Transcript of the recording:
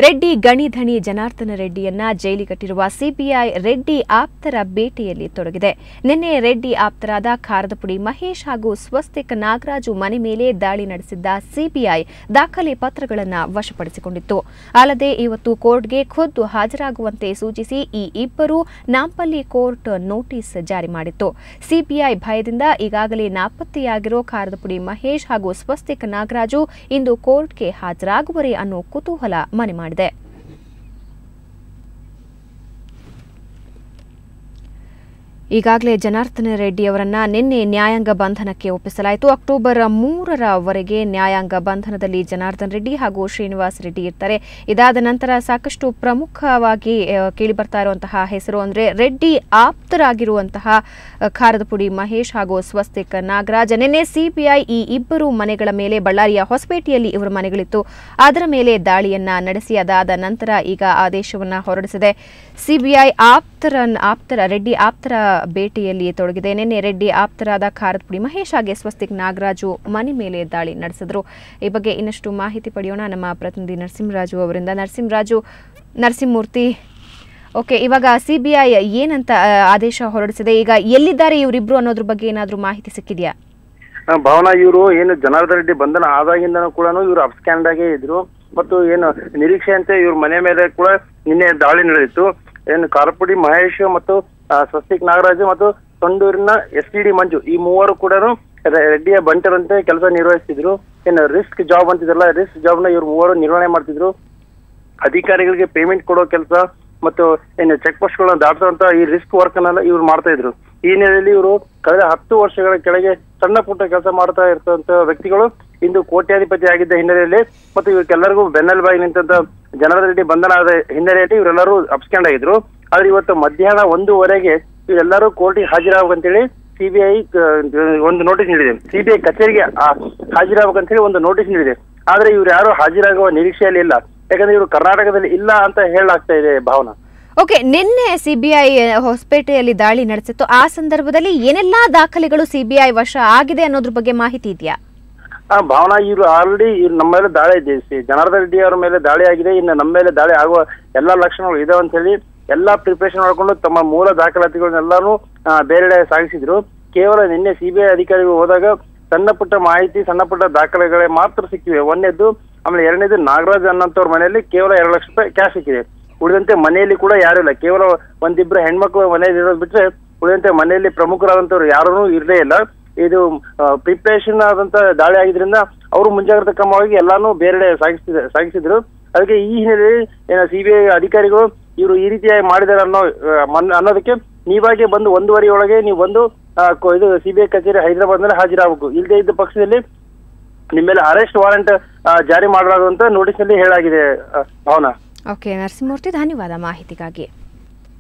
Reddy ಗಣಿಧಣಿ Janardhana ರೆಡ್ಡಿಯನ್ನ ಜೈಲಿಗಟ್ಟಿರುವ CBI Reddy ಆಪ್ತರ ಬೇಟೆಯಲ್ಲಿ ತೊಡಗಿದೆ. ನಿನ್ನೆ ರೆಡ್ಡಿ ಆಪ್ತರಾದ ಖಾರದಪುಡಿ ಮಹೇಶ್ ಹಾಗೂ ಸ್ವಸ್ತಿಕ್ ನಾಗರಾಜು ಮನೆ ಮೇಲೆ ದಾಳಿ ನಡೆಸಿದ್ದ ಸಿಬಿಐ ದಾಖಲೆ ಪತ್ರಗಳನ್ನು ವಶಪಡಿಸಿಕೊಂಡಿತ್ತು. ಅಲ್ಲದೆ ಇವತ್ತು ಕೋರ್ಟ್ಗೆ ಖುದ್ದು ಹಾಜರಾಗುವಂತೆ ಸೂಚಿಸಿ ಈ ಇಬ್ಬರು ನಾಂಪಲ್ಲಿ ಕೋರ್ಟ್ ನೋಟಿಸ್ ಜಾರಿ ಮಾಡಿತ್ತು. ಸಿಬಿಐ ಭಯದಿಂದ ಈಗಾಗಲೇ ನಾಪತ್ತೆಯಾಗಿರೋ ಖಾರದಪುಡಿ ಮಹೇಶ್ ಹಾಗೂ ಸ್ವಸ್ತಿಕ್ ನಾಗರಾಜು ಇಂದು ಕೋರ್ಟ್ಗೆ ಹಾಜರಾಗುವರೇ ಅನ್ನೋ ಕುತೂಹಲ ಮನೆ ಮಾಡಿದೆ. ಈಗಾಗಲೇ ಜನಾರ್ದನ ರೆಡ್ಡಿ ಅವರನ್ನ ನಿನ್ನೆ ನ್ಯಾಯಾಂಗ ಬಂಧನಕ್ಕೆ ಒಪ್ಪಿಸಲಾಯಿತು. ಅಕ್ಟೋಬರ್ 3ರವರೆಗೆ ನ್ಯಾಯಾಂಗ ಬಂಧನದಲ್ಲಿ ಜನಾರ್ದನ ರೆಡ್ಡಿ ಹಾಗೂ ಶ್ರೀನಿವಾಸ್ ರೆಡ್ಡಿ ಇರ್ತಾರೆ. ಇದಾದ ನಂತರ ಸಾಕಷ್ಟು ಪ್ರಮುಖವಾಗಿ ಕೇಳಿಬರ್ತಾ ಇರುವಂತಹ ಹೆಸರು ಅಂದರೆ ರೆಡ್ಡಿ ಆಪ್ತರಾಗಿರುವಂತಹ ಖಾರದಪುಡಿ ಮಹೇಶ್ ಹಾಗೂ ಸ್ವಸ್ತಿಕ್ ನಾಗರಾಜ್. ನಿನ್ನೆ ಸಿಬಿಐ ಈ ಇಬ್ಬರು ಮನೆಗಳ ಮೇಲೆ ಬಳ್ಳಾರಿಯ ಹೊಸಪೇಟೆಯಲ್ಲಿ ಇವರ ಮನೆಗಳಿತ್ತು, ಅದರ ಮೇಲೆ ದಾಳಿಯನ್ನ ನಡೆಸಿ ಅದಾದ ನಂತರ ಈಗ ಆದೇಶವನ್ನ ಹೊರಡಿಸಿದೆ. ಸಿಬಿಐ ರೆಡ್ಡಿ ಆಪ್ತರ ಬೇಟೆಯಲ್ಲಿ ತೊಡಗಿದೆ. ನಿನ್ನೆ ರೆಡ್ಡಿ ಆಪ್ತರಾದ ಖಾರದಪುಡಿ ಮಹೇಶ್ ಹಾಗೆ ಸ್ವಸ್ತಿಕ್ ನಾಗರಾಜು ಮನೆ ಮೇಲೆ ದಾಳಿ ನಡೆಸಿದ್ರು. ಈ ಬಗ್ಗೆ ಇನ್ನಷ್ಟು ಮಾಹಿತಿ ಪಡೆಯೋಣ ನಮ್ಮ ಪ್ರತಿನಿಧಿ ನರಸಿಂಹರಾಜು ಅವರಿಂದ. ನರಸಿಂಹಮೂರ್ತಿ, ಓಕೆ, ಇವಾಗ ಸಿಬಿಐ ಏನಂತ ಆದೇಶ ಹೊರಡಿಸಿದೆ, ಈಗ ಎಲ್ಲಿದ್ದಾರೆ ಇವರಿಬ್ರು ಅನ್ನೋದ್ರ ಬಗ್ಗೆ ಏನಾದರೂ ಮಾಹಿತಿ ಸಿಕ್ಕಿದೆಯಾ? ಭಾವನಾ, ಇವರು ಏನು ಜನಾರ್ದನ ರೆಡ್ಡಿ ಬಂಧನ ಆದಾಗಿಂದನೂ ಕೂಡ ಇವರು ಅಬ್ಸ್ಕ್ಯಾಂಡ್ ಆಗೇ ಇದ್ರು ಮತ್ತು ಏನು ನಿರೀಕ್ಷೆಯಂತೆ ಇವ್ರ ಮನೆ ಮೇಲೆ ಕೂಡ ನಿನ್ನೆ ದಾಳಿ ನಡೆದಿತ್ತು. ಏನು ಖಾರದಪುಡಿ ಮಹೇಶ್ ಮತ್ತು ಸ್ವಸ್ತಿಕ್ ನಾಗರಾಜು ಮತ್ತು ತೊಂಡೂರಿನ STD ಮಂಜು ಈ ಮೂವರು ಕೂಡ ರೆಡ್ಡಿಯ ಬಂಟರಂತೆ ಕೆಲಸ ನಿರ್ವಹಿಸ್ತಿದ್ರು. ಏನು ರಿಸ್ಕ್ ಜಾಬ್ ಅಂತಿದ್ರಲ್ಲ, ರಿಸ್ಕ್ ಜಾಬ್ ನ ಇವ್ರು ಮೂವರು ನಿರ್ವಹಣೆ ಮಾಡ್ತಿದ್ರು. ಅಧಿಕಾರಿಗಳಿಗೆ ಪೇಮೆಂಟ್ ಕೊಡೋ ಕೆಲಸ ಮತ್ತು ಏನು ಚೆಕ್ ಪೋಸ್ಟ್ ಗಳನ್ನ ದಾಟಿಸುವಂತ ಈ ರಿಸ್ಕ್ ವರ್ಕ್ ಅನ್ನೆಲ್ಲ ಇವ್ರು ಮಾಡ್ತಾ ಇದ್ರು. ಈ ಹಿನ್ನೆಲೆಯಲ್ಲಿ ಇವರು ಕಳೆದ 10 ವರ್ಷಗಳ ಕೆಳಗೆ ಸಣ್ಣ ಪುಟ್ಟ ಕೆಲಸ ಮಾಡ್ತಾ ಇರ್ತಂತ ವ್ಯಕ್ತಿಗಳು ಇಂದು ಕೋಟ್ಯಾಧಿಪತಿ ಆಗಿದ್ದ ಹಿನ್ನೆಲೆಯಲ್ಲಿ ಮತ್ತು ಇವಕ್ಕೆಲ್ಲರಿಗೂ ಬೆನ್ನೆಲುಬಾಗಿ ನಿಂತ ಜನಾರ್ದನ ರೆಡ್ಡಿ ಬಂಧನ ಆದ ಹಿನ್ನೆಲೆಯಲ್ಲಿ ಇವರೆಲ್ಲರೂ ಅಬ್ಸ್ಕ್ಯಾಂಡ್ ಆಗಿದ್ರು. ಆದ್ರೆ ಇವತ್ತು ಮಧ್ಯಾಹ್ನ 1:00ವರೆಗೆ ಇವರೆಲ್ಲರೂ ಕೋರ್ಟಿಗೆ ಹಾಜರಾಗಬೇಕಂತೇಳಿ ಸಿಬಿಐ ಒಂದು ನೋಟಿಸ್ ನೀಡಿದೆ. ಸಿಬಿಐ ಕಚೇರಿಗೆ ಹಾಜರಾಗಬೇಕಂತೇಳಿ ಒಂದು ನೋಟಿಸ್ ನೀಡಿದೆ. ಆದ್ರೆ ಇವ್ರು ಯಾರು ಹಾಜರಾಗುವ ನಿರೀಕ್ಷೆಯಲ್ಲಿ ಇಲ್ಲ, ಯಾಕಂದ್ರೆ ಇವರು ಕರ್ನಾಟಕದಲ್ಲಿ ಇಲ್ಲ ಅಂತ ಹೇಳಲಾಗ್ತಾ ಇದೆ. ಭಾವನಾ, ಓಕೆ, ನಿನ್ನೆ ಸಿಬಿಐ ಹೊಸಪೇಟೆಯಲ್ಲಿ ದಾಳಿ ನಡೆಸಿತ್ತು. ಆ ಸಂದರ್ಭದಲ್ಲಿ ಏನೆಲ್ಲಾ ದಾಖಲೆಗಳು ಸಿಬಿಐ ವಶ ಆಗಿದೆ ಅನ್ನೋದ್ರ ಬಗ್ಗೆ ಮಾಹಿತಿ ಇದೆಯಾ? ಭಾವನಾ, ಇವರು ಆಲ್ರೆಡಿ ನಮ್ಮ ಮೇಲೆ ದಾಳಿ ಇದೆ, ಜನಾರ್ದನ ರೆಡ್ಡಿ ಅವರ ಮೇಲೆ ದಾಳಿ ಆಗಿದೆ. ಇನ್ನು ನಮ್ಮ ಮೇಲೆ ದಾಳಿ ಆಗುವ ಎಲ್ಲಾ ಲಕ್ಷಣಗಳು ಇದಾವೆ ಅಂತ ಹೇಳಿ ಎಲ್ಲಾ ಪ್ರಿಪರೇಷನ್ ಮಾಡ್ಕೊಂಡು ತಮ್ಮ ಮೂಲ ದಾಖಲಾತಿಗಳನ್ನೆಲ್ಲಾನು ಬೇರೆಡೆ ಸಾಗಿಸಿದ್ರು. ಕೇವಲ ನಿನ್ನೆ ಸಿಬಿಐ ಅಧಿಕಾರಿಗಳು ಹೋದಾಗ ಸಣ್ಣ ಪುಟ್ಟ ಮಾಹಿತಿ, ಸಣ್ಣ ಪುಟ್ಟ ದಾಖಲೆಗಳೇ ಮಾತ್ರ ಸಿಕ್ಕಿವೆ. ಒಂದನೇದು, ಆಮೇಲೆ ಎರಡನೇದು ನಾಗರಾಜ್ ಅನ್ನೋಂಥವ್ರ ಮನೆಯಲ್ಲಿ ಕೇವಲ 2 ಲಕ್ಷ ರೂಪಾಯಿ ಕ್ಯಾಶ್ ಸಿಕ್ಕಿದೆ. ಉಳಿದಂತೆ ಮನೆಯಲ್ಲಿ ಕೂಡ ಯಾರು ಇಲ್ಲ, ಕೇವಲ ಒಂದಿಬ್ರು ಹೆಣ್ಮಕ್ಳು ಮನೆಯಲ್ಲಿ ಇರೋದು ಬಿಟ್ರೆ ಉಳಿದಂತೆ ಮನೆಯಲ್ಲಿ ಪ್ರಮುಖರಾದಂಥವ್ರು ಯಾರೂ ಇರಲೇ ಇಲ್ಲ. ಇದು ಪ್ರಿಪರೇಷನ್ ಆದಂತ ದಾಳಿ ಆಗಿದ್ರಿಂದ ಅವರು ಮುಂಜಾಗ್ರತಾ ಕ್ರಮವಾಗಿ ಎಲ್ಲಾನು ಬೇರೆಡೆ ಸಾಗಿಸಿದ್ರು. ಅದಕ್ಕೆ ಈ ಹಿನ್ನೆಲೆಯಲ್ಲಿ ಸಿಬಿಐ ಅಧಿಕಾರಿಗಳು ಇವರು ಈ ರೀತಿಯಾಗಿ ಮಾಡಿದಾರೆ ಅನ್ನೋದಕ್ಕೆ ನೀವಾಗೆ ಬಂದು 1:30 ಒಳಗೆ ನೀವು ಬಂದು ಇದು ಸಿಬಿಐ ಕಚೇರಿ ಹೈದರಾಬಾದ್ ನಲ್ಲಿ ಹಾಜರಾಗಬೇಕು. ಇಲ್ಲದೆ ಇದ್ದ ಪಕ್ಷದಲ್ಲಿ ನಿಮ್ಮ ಮೇಲೆ ಅರೆಸ್ಟ್ ವಾರೆಂಟ್ ಜಾರಿ ಮಾಡಲಾಗುವಂತ ನೋಟಿಸ್ ನಲ್ಲಿ ಹೇಳಾಗಿದೆ. ಭಾವನಾ, ಓಕೆ ನರಸಿಂಹಮೂರ್ತಿ, ಧನ್ಯವಾದ ಮಾಹಿತಿಗಾಗಿ.